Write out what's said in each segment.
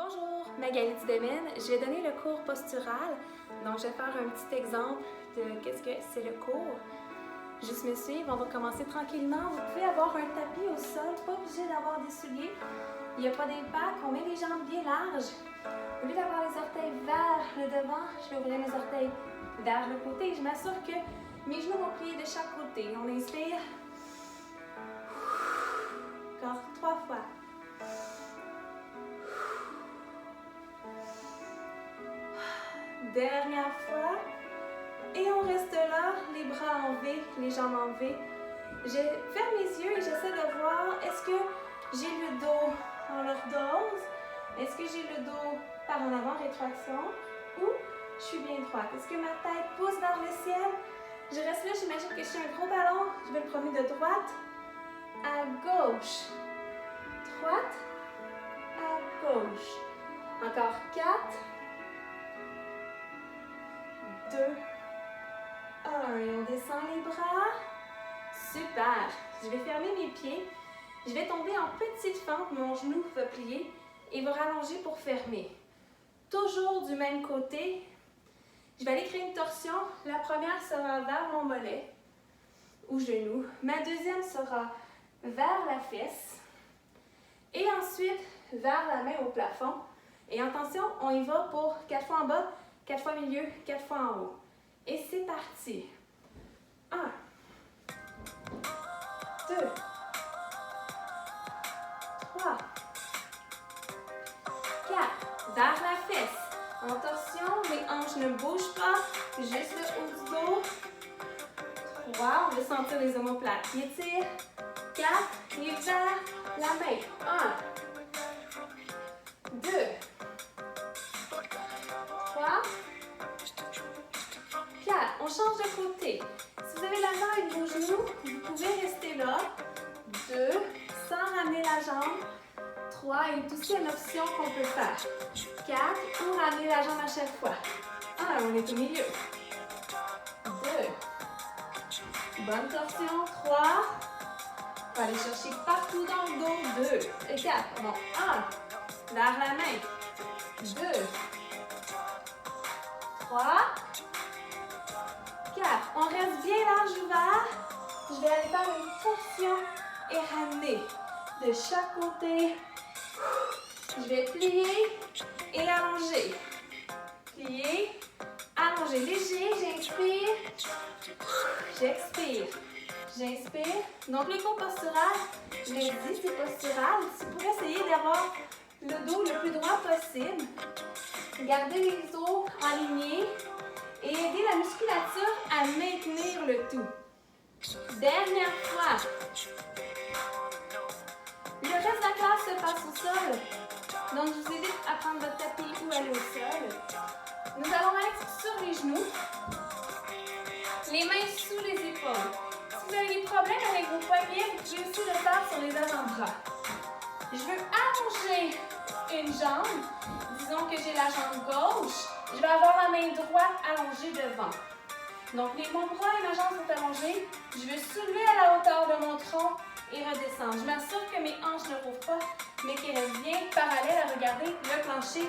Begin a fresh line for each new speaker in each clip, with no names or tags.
Bonjour, Magali Dudemaine. Je vais donner le cours postural. Donc, je vais faire un petit exemple de qu'est-ce que c'est le cours. Juste me suivre, on va commencer tranquillement. Vous pouvez avoir un tapis au sol, pas obligé d'avoir des souliers. Il n'y a pas d'impact, on met les jambes bien larges. Au lieu d'avoir les orteils vers le devant, je vais ouvrir mes orteils vers le côté. Je m'assure que mes genoux vont plier de chaque côté. On inspire. Encore 3 fois. Dernière fois. Et on reste là, les bras en V, les jambes en V. Je ferme mes yeux et j'essaie de voir, est-ce que j'ai le dos en lordose? Est-ce que j'ai le dos par en avant, rétraction? Ou je suis bien droite? Est-ce que ma tête pousse vers le ciel? Je reste là, j'imagine que je suis un gros ballon. Je vais le promener de droite à gauche. Droite à gauche. Encore 4. 2, 1. Et on descend les bras. Super. Je vais fermer mes pieds. Je vais tomber en petite fente. Mon genou va plier et va rallonger pour fermer. Toujours du même côté. Je vais aller créer une torsion. La première sera vers mon mollet ou genou. Ma deuxième sera vers la fesse. Et ensuite, vers la main au plafond. Et attention, on y va pour 4 fois en bas, 4 fois milieu, 4 fois en haut. Et c'est parti. 1, 2, 3, 4. Vers la fesse. En torsion, les hanches ne bougent pas. Juste le haut du dos. 3. On veut sentir les omoplates qui étirent. 4. Et vers la main. 1, 2, 3, 4. On change de côté. Si vous avez la main avec vos genoux, vous pouvez rester là. 2, sans ramener la jambe. 3, est aussi une option qu'on peut faire. 4, ou ramener la jambe à chaque fois. 1, on est au milieu. 2, bonne torsion. 3, on va aller chercher partout dans le dos. 2 et 4. Bon, 1, vers la main. 2, 3, 4. On reste bien large ouvert. Je vais aller faire une torsion et ramener de chaque côté. Je vais plier et allonger. Plier, allonger. Léger, j'inspire. J'expire. J'inspire. Donc, les cours postural, je l'ai dit, c'est postural. C'est pour essayer d'avoir le dos le plus droit possible. Garder les os alignés et aider la musculature à maintenir le tout. Dernière fois. Le reste de la classe se passe au sol. Donc, je vous invite à prendre votre tapis ou aller au sol. Nous allons être sur les genoux. Les mains sous les épaules. Si vous avez des problèmes avec vos poignets, vous pouvez aussi le faire sur les avant-bras. Je veux allonger une jambe. Disons que j'ai la jambe gauche. Je vais avoir la main droite allongée devant. Donc, mon bras et ma jambe sont allongés. Je veux soulever à la hauteur de mon tronc et redescendre. Je m'assure que mes hanches ne rouvrent pas, mais qu'elles restent bien parallèles à regarder le plancher.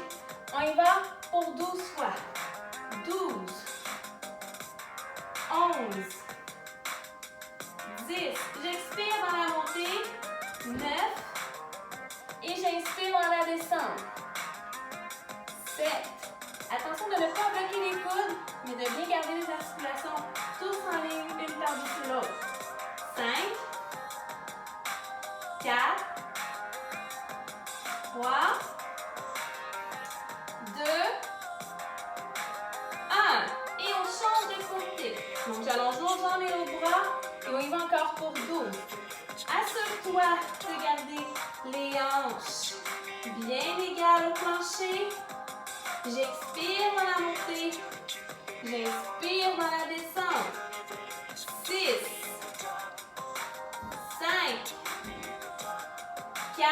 On y va pour 12 fois. 12, 11, 10. J'expire dans la montée. 9. Et j'inspire dans la descente. 7. Attention de ne pas bloquer les coudes, mais de bien garder les articulations tous en ligne, une par-dessus l'autre. 5, 4, 3, 2, 1. Et on change de côté. Donc, j'allonge nos jambes et nos bras et on y va encore pour 12. Assure-toi de garder les hanches bien égales au plancher. J'expire dans la montée. J'inspire dans la descente. 6, 5, 4,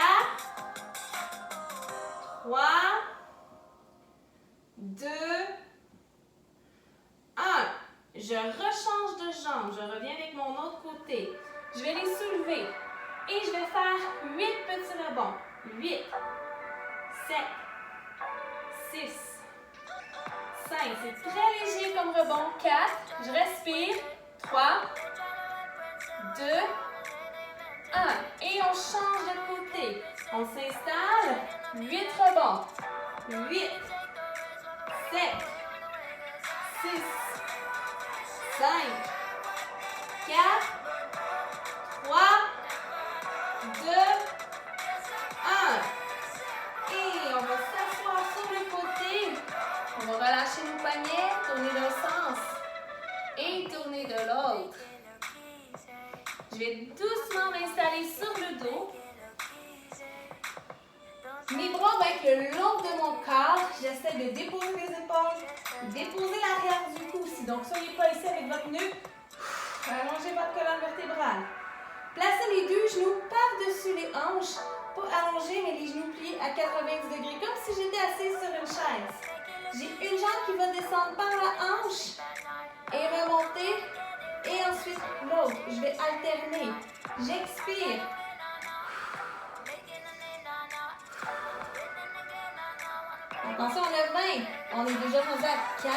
3, 2, 1. Je rechange de jambe. Je reviens avec mon autre côté. Je vais les soulever. Et je vais faire 8 petits rebonds. 8, 7, 6, 5, c'est très léger comme rebond, 4, je respire, 3, 2, 1, et on change de côté, on s'installe, 8 rebonds, 8, 7, 6, 5, 4, 3, 2, 1. Et on va s'asseoir sur le côté. On va relâcher nos poignets, tourner d'un sens et tourner de l'autre. Je vais doucement m'installer sur le dos. Mes bras vont être le long de mon corps. J'essaie de déposer les épaules, déposer l'arrière du cou aussi. Donc, soyez pas ici avec votre nuque. Allongez votre colonne vertébrale. Placez les deux genoux par-dessus les hanches. Pas allongés, mais les genoux pliés à 90 degrés, comme si j'étais assise sur une chaise. J'ai une jambe qui va descendre par la hanche et remonter. Et ensuite, l'autre. Je vais alterner. J'expire. Attention, on lève 20. On est déjà rendu à 4,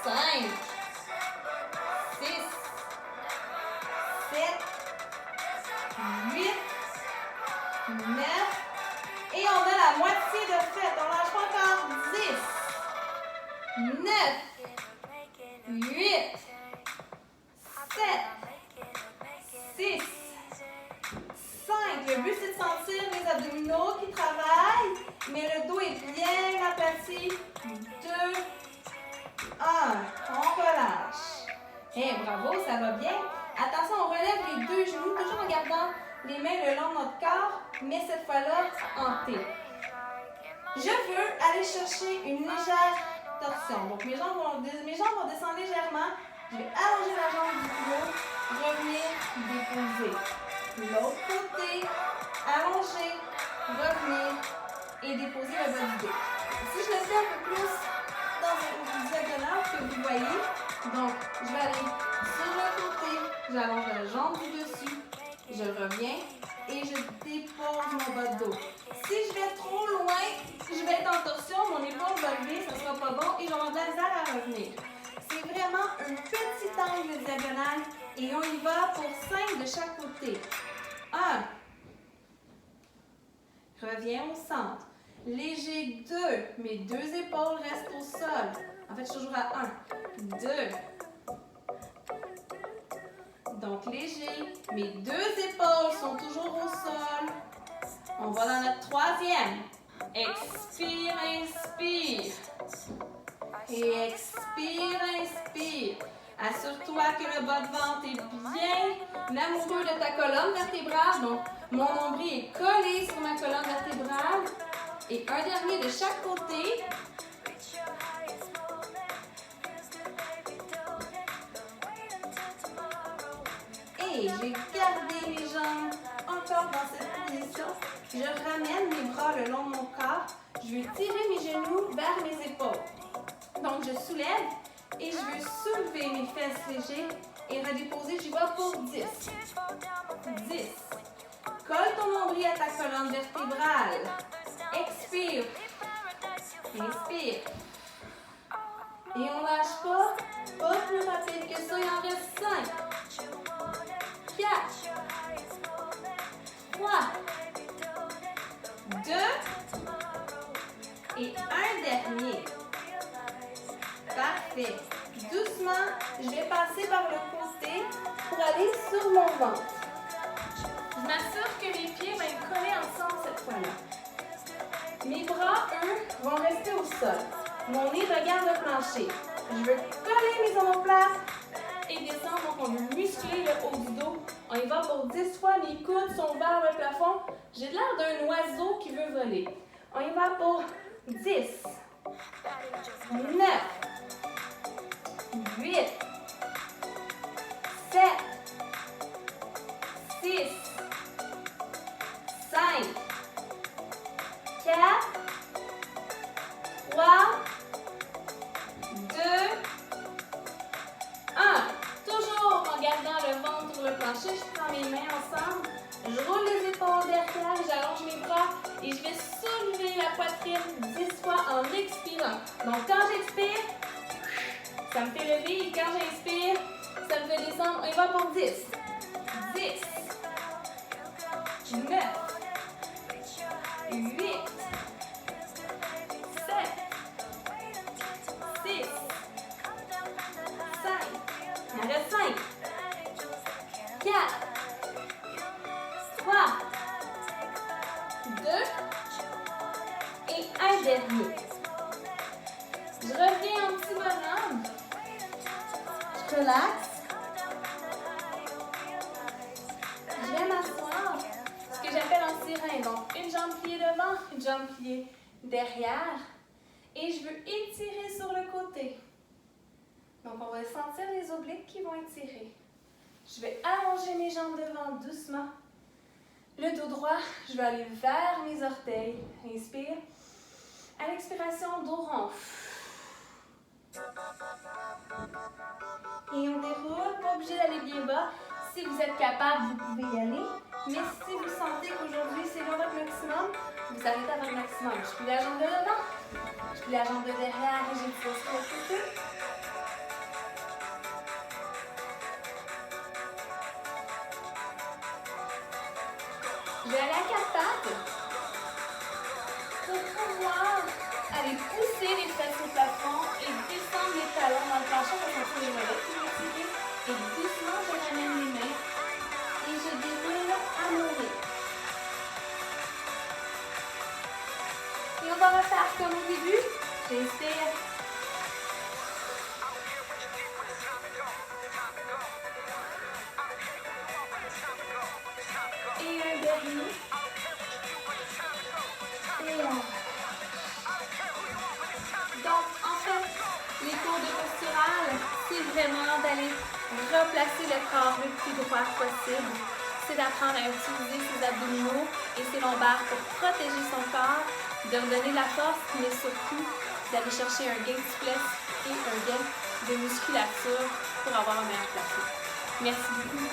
5, 6, 7, 8, 9. Et on a la moitié de fait. On lâche pas encore. 10, 9, 8, 7, 6, 5. Le but, c'est de sentir les abdominaux qui travaillent, mais le dos est bien aplati. 2, 1. On relâche. Et bravo, ça va bien. Attention, on relève les deux genoux, toujours en gardant les mains le long de notre corps, mais cette fois-là, en T. Je veux aller chercher une légère torsion. Donc, mes jambes vont descendre légèrement. Je vais allonger la jambe du plus haut, revenir, déposer. L'autre côté, allonger, revenir et déposer le bas du dos. Si je le fais un peu plus dans une diagonale que vous voyez, donc je vais aller sur le côté, j'allonge la jambe du dessus, je reviens et je dépose mon bas de dos. Si je vais trop loin, je vais être en torsion, mon épaule va lever, ça ne sera pas bon et j'aurai de la misère à revenir. C'est vraiment un petit angle diagonal et on y va pour 5 de chaque côté. 1. Reviens au centre. Léger 2. Mes deux épaules restent au sol. En fait, je suis toujours à 1. 2. Donc, léger. Mes deux épaules sont toujours au sol. On va dans notre troisième. Expire, inspire. Et expire, inspire. Assure-toi que le bas de ventre est bien amoureux de ta colonne vertébrale. Donc, mon nombril est collé sur ma colonne vertébrale. Et un dernier de chaque côté. Et j'ai gardé mes jambes encore dans cette position. Je ramène mes bras le long de mon corps. Je vais tirer mes genoux vers mes épaules. Donc, je soulève et je veux soulever mes fesses légers et redéposer. J'y vais pour 10. 10. Colle ton nombril à ta colonne vertébrale. Expire. Inspire. Et on lâche pas. Pas plus rapide que ça. Il en reste 5. 4. 3. 2. Et un dernier. Parfait. Doucement, je vais passer par le côté pour aller sur mon ventre. Je m'assure que mes pieds vont être collés ensemble cette fois-là. Mes bras, eux, vont rester au sol. Mon nez regarde le plancher. Je veux coller mes omoplates et descendre. Donc, on veut muscler le haut du dos. On y va pour 10 fois. Mes coudes sont vers le plafond. J'ai l'air d'un oiseau qui veut voler. On y va pour 10, 9, 8, 7, 6, 5, 4, 3, 2, 1. Toujours en gardant le ventre sur le plancher, je prends mes mains ensemble, je roule les épaules derrière, j'allonge mes bras Et je vais soulever la poitrine 10 fois en expirant. Donc quand j'expire, ça me fait lever et quand j'inspire, ça me fait descendre. On y va pour 10. 10. 9. 8. 7. 6. 5. Il en reste 5. 4. 3. 2. Et un dernier. Je reviens en petit bonhomme. Je relaxe. Je vais m'asseoir. Ce que j'appelle en sirène. Donc, une jambe pliée devant, une jambe pliée derrière. Et je veux étirer sur le côté. Donc, on va sentir les obliques qui vont étirer. Je vais allonger mes jambes devant doucement. Le dos droit, je vais aller vers mes orteils. Inspire. À l'expiration, dos rond. Et on déroule. Pas obligé d'aller bien bas. Si vous êtes capable, vous pouvez y aller. Mais si vous sentez qu'aujourd'hui, c'est là votre maximum, vous arrêtez à votre maximum. Je plie la jambe de devant. Je plie la jambe de derrière et j'étire sur le côté. Je vais aller à 4 pattes pour pouvoir aller pousser les fesses au plafond et descendre les talons dans le plancher pour sentir les mollets qui vont tirer. Et doucement, je ramène les mains et je déroule à mon rythme. Et on va refaire comme au début. J'inspire. Et un dernier. Et on relâche. Donc, en fait, les cours de postural, c'est vraiment d'aller replacer le corps le plus droit possible. C'est d'apprendre à utiliser ses abdominaux et ses lombaires pour protéger son corps, de redonner la force, mais surtout d'aller chercher un gain de souplesse et un gain de musculature pour avoir un meilleur placé. Merci beaucoup.